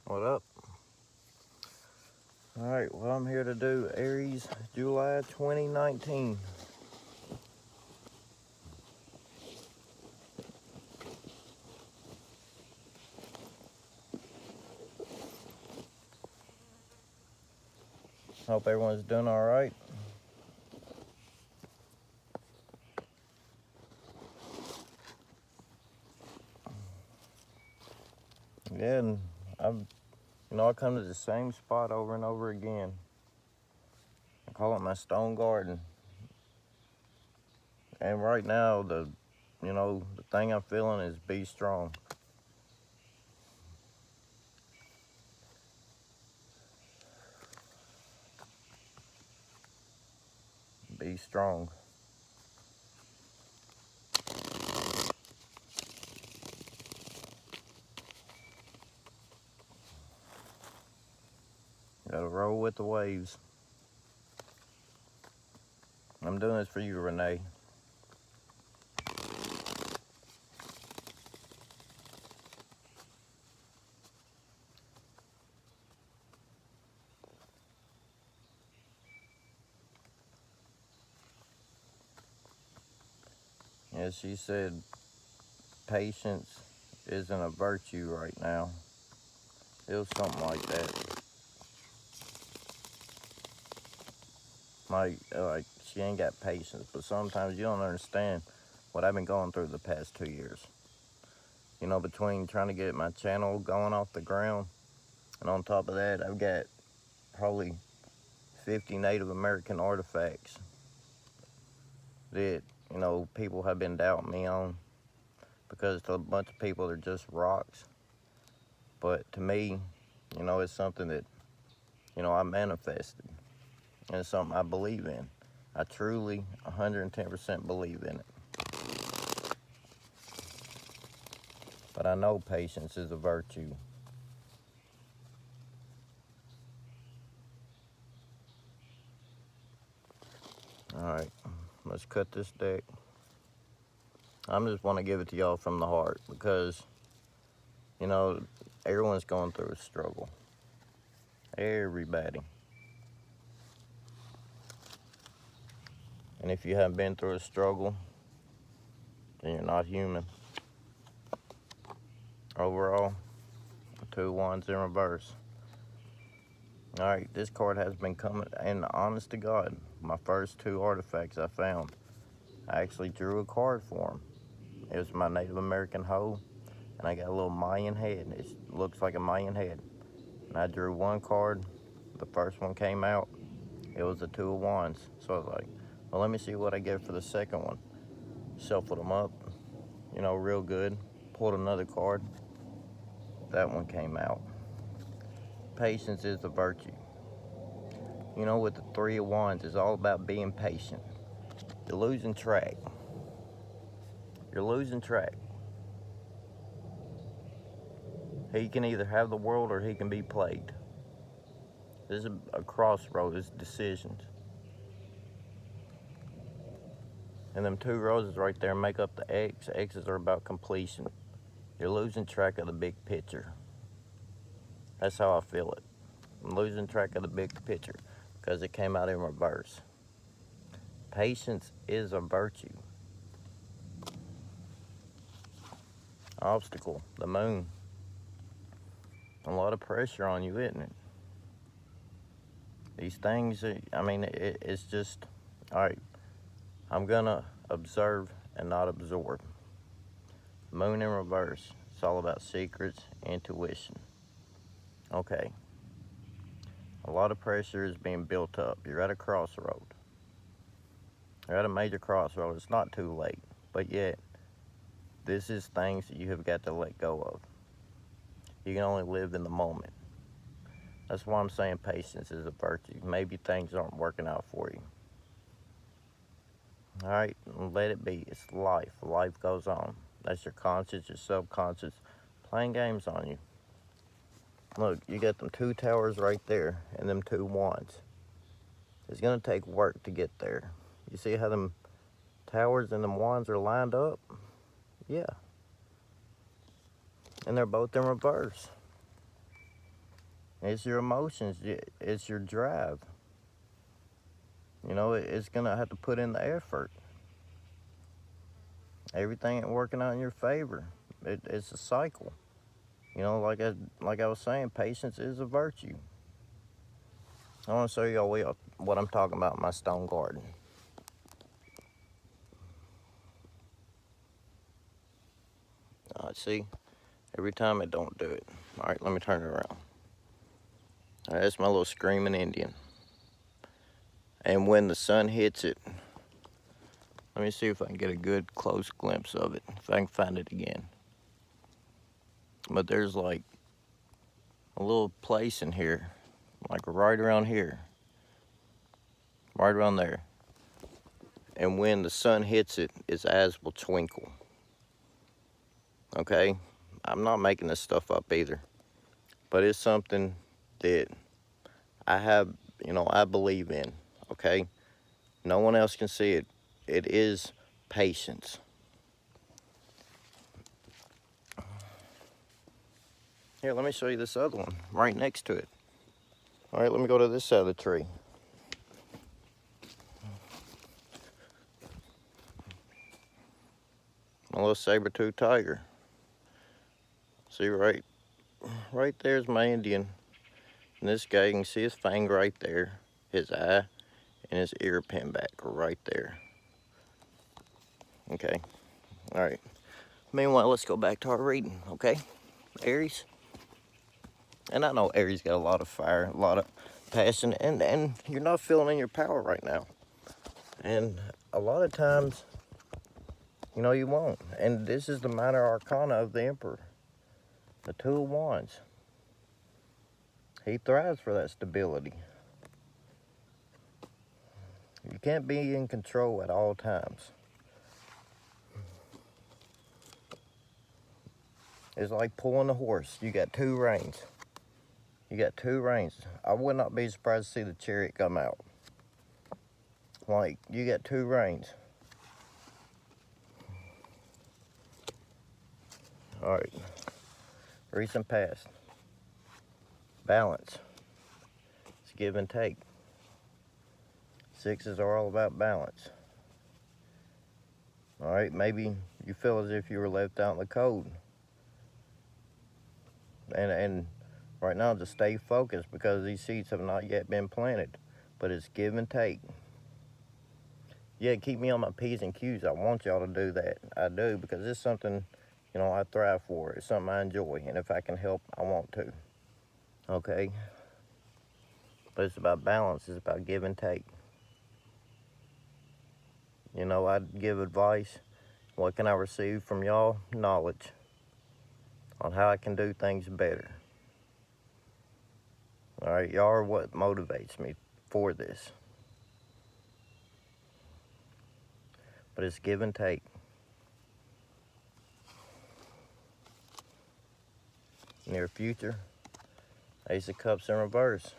What up? Alright, well, I'm here to do Aries July 2019. Hope everyone's doing alright. Yeah, and I come to the same spot over and over again. I call it my stone garden. And right now, the thing I'm feeling is be strong. Be strong. Gotta roll with the waves. I'm doing this for you, Renee. Yeah, she said patience isn't a virtue right now. It was something like that. Like she ain't got patience, but sometimes you don't understand what I've been going through the past 2 years. Between trying to get my channel going off the ground, and on top of that, I've got probably 50 Native American artifacts that, people have been doubting me on because to a bunch of people they're just rocks. But to me, it's something that, I manifested, and it's something I believe in. I truly 110% believe in it. But I know patience is a virtue. Alright, let's cut this deck. I just want to give it to y'all from the heart because, everyone's going through a struggle. Everybody. And if you haven't been through a struggle, then you're not human. Overall, 2 wands in reverse. Alright, this card has been coming, and honest to God, my first 2 artifacts I found, I actually drew a card for them. It was my Native American hoe, and I got a little Mayan head. It looks like a Mayan head. And I drew 1 card. The first one came out. It was the 2 of Wands. So I was like, well, let me see what I get for the second one. Shuffled them up, real good. Pulled another card. That one came out. Patience is a virtue. With the 3 of Wands, it's all about being patient. You're losing track. You're losing track. He can either have the world or he can be played. This is a crossroad. It's decisions. And them 2 roses right there make up the X. X's are about completion. You're losing track of the big picture. That's how I feel it. I'm losing track of the big picture because it came out in reverse. Patience is a virtue. Obstacle, the moon. A lot of pressure on you, isn't it? These things, it's just, all right, I'm going to observe and not absorb. Moon in reverse. It's all about secrets, intuition. Okay. A lot of pressure is being built up. You're at a crossroad. You're at a major crossroad. It's not too late. But yet, this is things that you have got to let go of. You can only live in the moment. That's why I'm saying patience is a virtue. Maybe things aren't working out for you. Alright, let it be. It's life. Life goes on. That's your conscious, your subconscious playing games on you. Look, you got them 2 towers right there and them 2 wands. It's going to take work to get there. You see how them towers and them wands are lined up? Yeah. And they're both in reverse. It's your emotions. It's your drive. You know, it's going to have to put in the effort. Everything ain't working out in your favor. It's a cycle. You know, like I was saying, patience is a virtue. I want to show y'all what I'm talking about in my stone garden. See, every time it don't do it. All right, let me turn it around. All right, that's my little screaming Indian. And when the sun hits it, let me see if I can get a good close glimpse of it, if I can find it again. But there's like a little place in here, like right around here, right around there. And when the sun hits it, its eyes will twinkle. Okay? I'm not making this stuff up either. But it's something that I have, I believe in. Okay? No one else can see it. It is patience. Here, let me show you this other one right next to it. All right, let me go to this side of the tree. My little saber-toothed tiger. See, right there's my Indian. And this guy, you can see his fang right there, his eye, and his ear pin back right there. Okay, all right. Meanwhile, let's go back to our reading, okay? Aries. And I know Aries got a lot of fire, a lot of passion, and you're not feeling in your power right now. And a lot of times, you won't. And this is the minor arcana of the Emperor, the Two of Wands. He thrives for that stability. You can't be in control at all times. It's like pulling a horse. You got two reins. You got two reins. I would not be surprised to see the chariot come out. Like, you got two reins. All right. Recent past. Balance. It's give and take. Sixes are all about balance. All right, maybe you feel as if you were left out in the cold. And right now, just stay focused because these seeds have not yet been planted. But it's give and take. Yeah, keep me on my P's and Q's. I want y'all to do that. I do, because it's something, I thrive for. It's something I enjoy. And if I can help, I want to. Okay? But it's about balance. It's about give and take. I'd give advice. What can I receive from y'all? Knowledge on how I can do things better. All right, y'all are what motivates me for this. But it's give and take. Near future, Ace of Cups in reverse.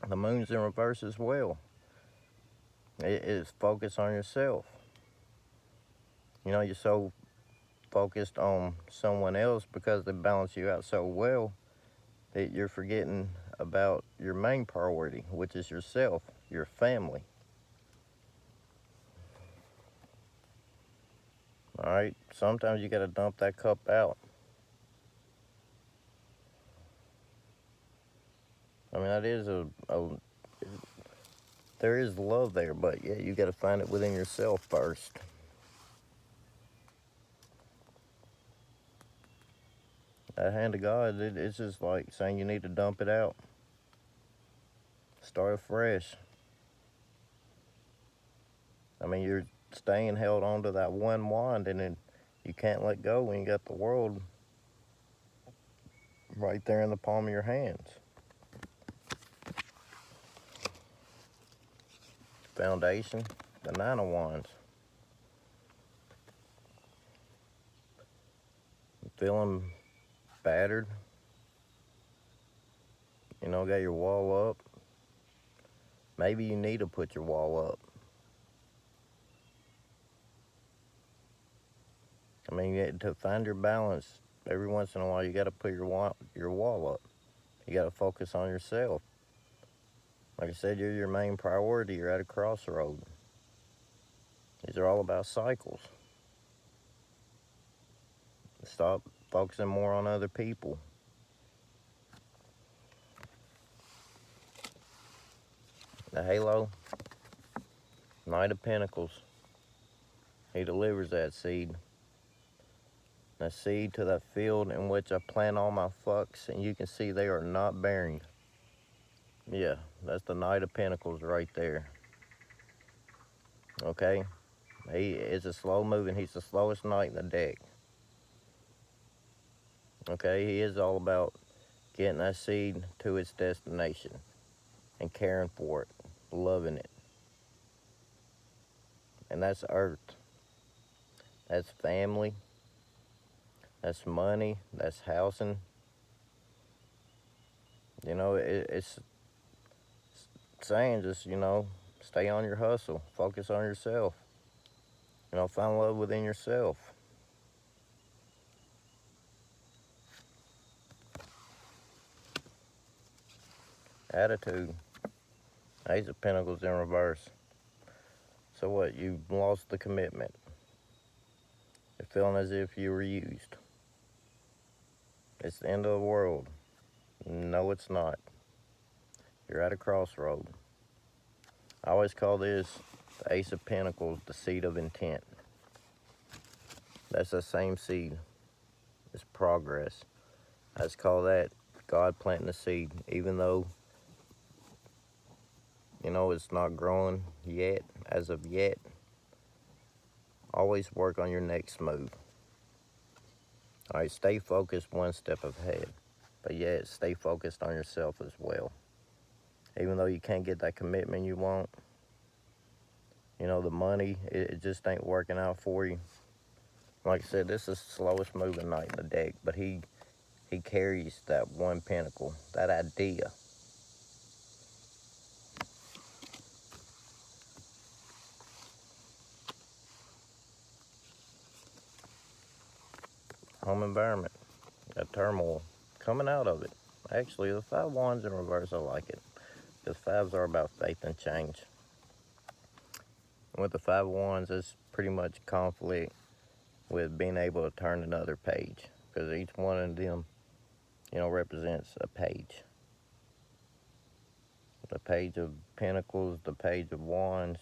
The moon's in reverse as well. It is focused on yourself. You're so focused on someone else because they balance you out so well that you're forgetting about your main priority, which is yourself, your family. All right, sometimes you got to dump that cup out. I mean, that is there is love there, but yeah, you got to find it within yourself first. That hand of God, it's just like saying you need to dump it out. Start fresh. I mean, you're staying held onto that one wand, and then you can't let go when you got the world right there in the palm of your hands. Foundation, the Nine of Wands. Feeling battered. Got your wall up. Maybe you need to put your wall up. I mean, to find your balance, every once in a while, you got to put your wall up. You got to focus on yourself. Like I said, you're your main priority. You're at a crossroad. These are all about cycles. Stop focusing more on other people. The halo, Knight of Pentacles. He delivers that seed. That seed to that field in which I plant all my fucks, and you can see they are not bearing. Yeah, that's the Knight of Pentacles right there. Okay? He is a slow moving. He's the slowest knight in the deck. Okay? He is all about getting that seed to its destination and caring for it, loving it. And that's earth. That's family. That's money. That's housing. You know, it's saying just, stay on your hustle. Focus on yourself. Find love within yourself. Attitude. Ace of Pentacles in reverse. So what? You lost the commitment. You're feeling as if you were used. It's the end of the world. No, it's not. You're at a crossroad. I always call this the Ace of Pentacles, the seed of intent. That's the same seed. It's progress. I just call that God planting the seed, even though, it's not growing yet, as of yet. Always work on your next move. All right, stay focused one step ahead, but yet stay focused on yourself as well. Even though you can't get that commitment you want, the money, it just ain't working out for you. Like I said, this is the slowest moving knight in the deck, but he carries that one pentacle, that idea. Home environment, that turmoil, coming out of it. Actually, the 5 wands in reverse, I like it, because 5s are about faith and change. With the 5 wands, it's pretty much conflict with being able to turn another page, because each one of them, represents a page. The page of pentacles, the page of wands,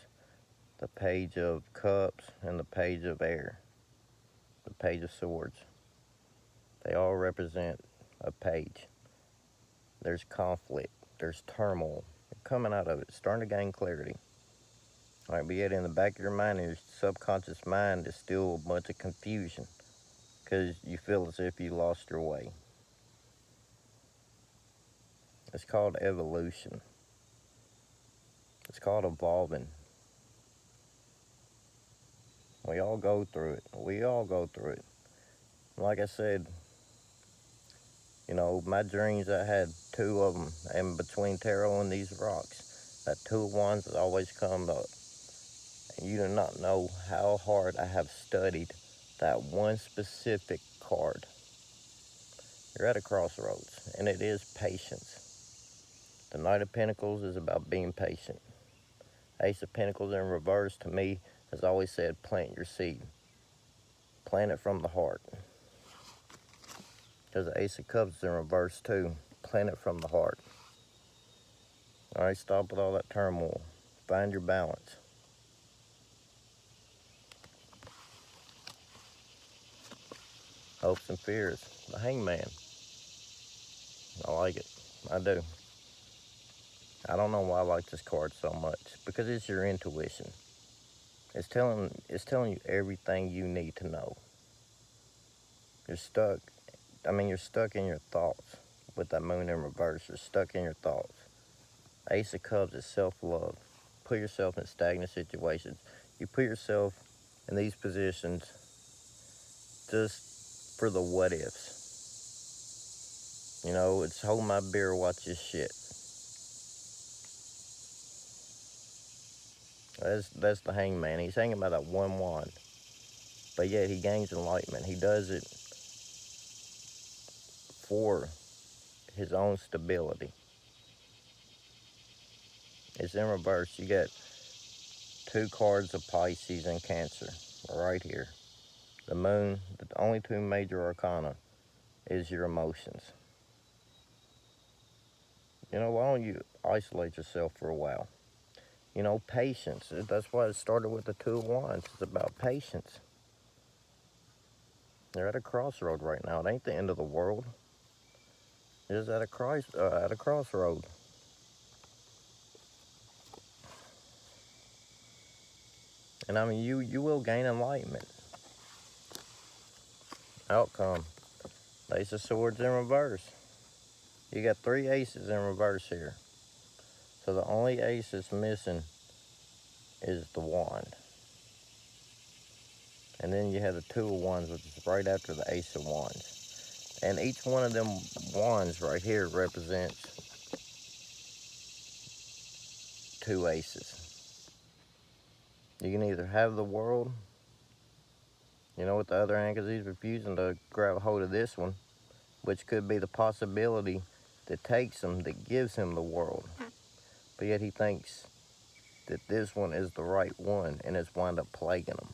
the page of cups, and the page of air, the page of swords. They all represent a page. There's conflict, there's turmoil. You're coming out of it, starting to gain clarity. All right, but yet in the back of your mind, your subconscious mind is still a bunch of confusion, because you feel as if you lost your way. It's called evolution. It's called evolving. We all go through it. We all go through it. Like I said, my dreams, I had 2 of them, and between tarot and these rocks, that 2 of wands has always come up. And you do not know how hard I have studied that one specific card. You're at a crossroads, and it is patience. The Knight of Pentacles is about being patient. Ace of Pentacles in reverse, to me, has always said, plant your seed. Plant it from the heart. Because the Ace of Cups is in reverse too. Plant it from the heart. All right, stop with all that turmoil. Find your balance. Hopes and fears. The Hangman. I like it. I do. I don't know why I like this card so much. Because it's your intuition. It's telling you everything you need to know. You're stuck. You're stuck in your thoughts with that moon in reverse. You're stuck in your thoughts. Ace of Cups is self-love. Put yourself in stagnant situations. You put yourself in these positions just for the what ifs. It's hold my beer, watch this shit. That's the Hangman. He's hanging by that one wand. But yet he gains enlightenment. He does it for his own stability. It's in reverse. You got 2 cards of Pisces and Cancer right here. The moon, the only 2 major arcana is your emotions. You know, why don't you isolate yourself for a while? You know, patience. That's why it started with the 2 of Wands. It's about patience. They're at a crossroad right now. It ain't the end of the world. It's at a crossroad. And I mean, you will gain enlightenment. Outcome. Ace of Swords in reverse. You got 3 aces in reverse here. So the only ace that's missing is the wand. And then you have the 2 of Wands, which is right after the Ace of Wands. And each one of them wands right here represents 2 aces. You can either have the world, you know, with the other hand, because he's refusing to grab a hold of this one, which could be the possibility that takes him, that gives him the world. But yet he thinks that this one is the right one, and it's wound up plaguing him.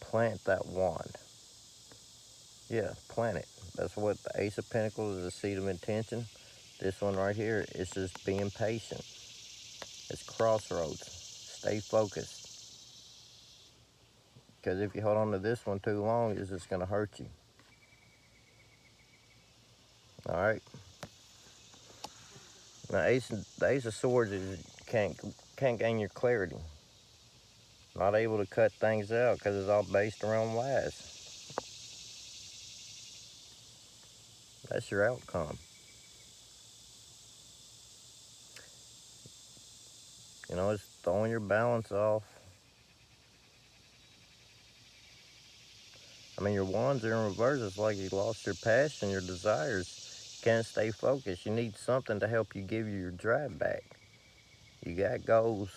Plant that wand. Yeah, plant it. That's what the Ace of Pentacles is, a seed of intention. This one right here is just being patient. It's crossroads. Stay focused. Because if you hold on to this one too long, it's just going to hurt you. Alright? Now, the Ace of Swords is can't gain your clarity. Not able to cut things out because it's all based around lies. That's your outcome. You know, it's throwing your balance off. I mean, your wands are in reverse. It's like you lost your passion, your desires. You can't stay focused. You need something to help you give you your drive back. You got goals.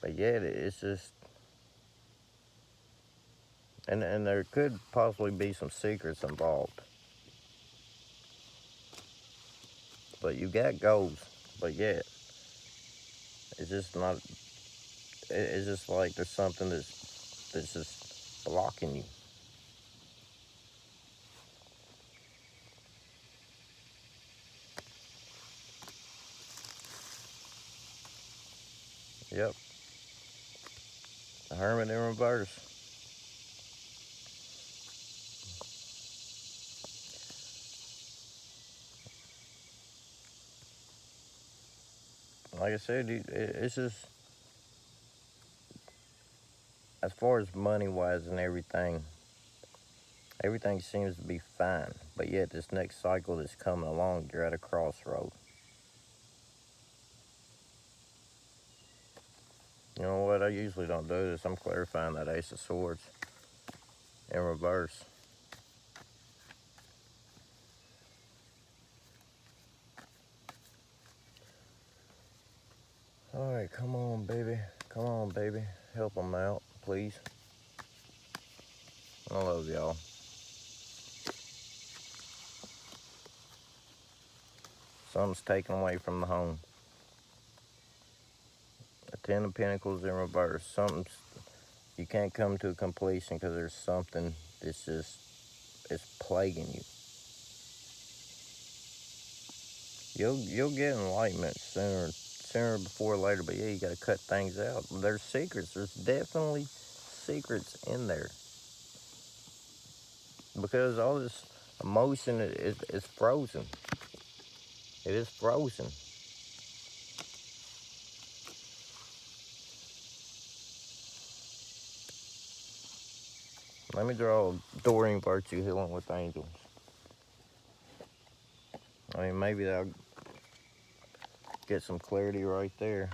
But yet, it's just... And there could possibly be some secrets involved. But you got goals. But yet, it's just not... It's just like there's something that's just blocking you. Yep. The Hermit in reverse. Like I said, it's just... As far as money-wise and everything seems to be fine. But yet, this next cycle that's coming along, you're at a crossroad. You know what? I usually don't do this. I'm clarifying that Ace of Swords in reverse. All right, come on, baby. Come on, baby. Help them out, please. I love y'all. Something's taken away from the home. The 10 of Pentacles in reverse. Something's... You can't come to a completion because there's something that's just... It's plaguing you. You'll get enlightenment sooner before or later, but yeah, you gotta cut things out. There's secrets. There's definitely secrets in there. Because all this emotion is frozen. It is frozen. Let me draw Doreen Virtue Healing with Angels. I mean, maybe that'll get some clarity right there.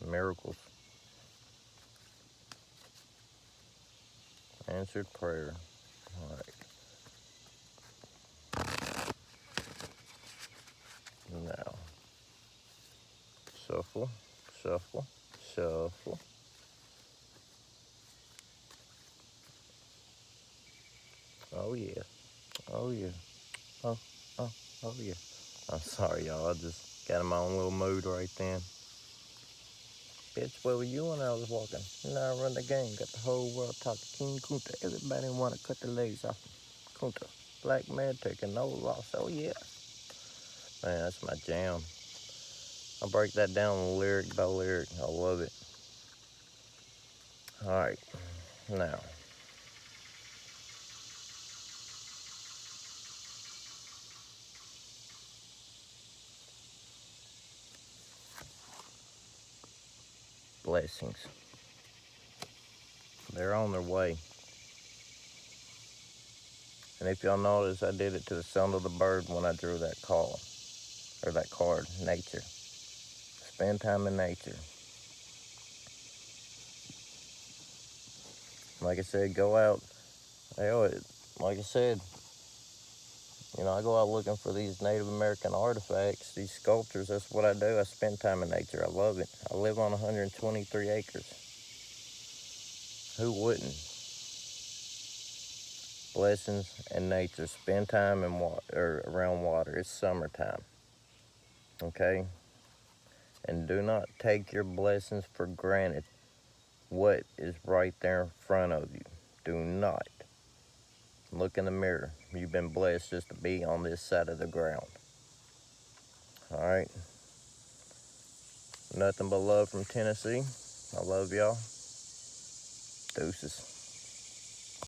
Miracles. Answered prayer. All right. Now, shuffle, Shuffle, shuffle. Oh yeah, oh yeah, oh, oh, oh yeah. I'm sorry, y'all. I just got in my own little mood right then. Bitch, where were you when I was walking? You know, I run the game. Got the whole world talking King Kunta. Everybody want to cut the legs off Kunta. Black man taking no loss. Oh yeah. Man, that's my jam. I'll break that down lyric by lyric. I love it. All right, now. Blessings. They're on their way. And if y'all notice, I did it to the sound of the bird when I drew that call, or that card, nature. Spend time in nature. Like I said, go out. Like I said, I go out looking for these Native American artifacts, these sculptures. That's what I do. I spend time in nature. I love it. I live on 123 acres. Who wouldn't? Blessings and nature. Spend time in water, or around water. It's summertime. Okay? And do not take your blessings for granted. What is right there in front of you? Do not look in the mirror. You've been blessed just to be on this side of the ground. All right? Nothing but love from Tennessee. I love y'all. Deuces.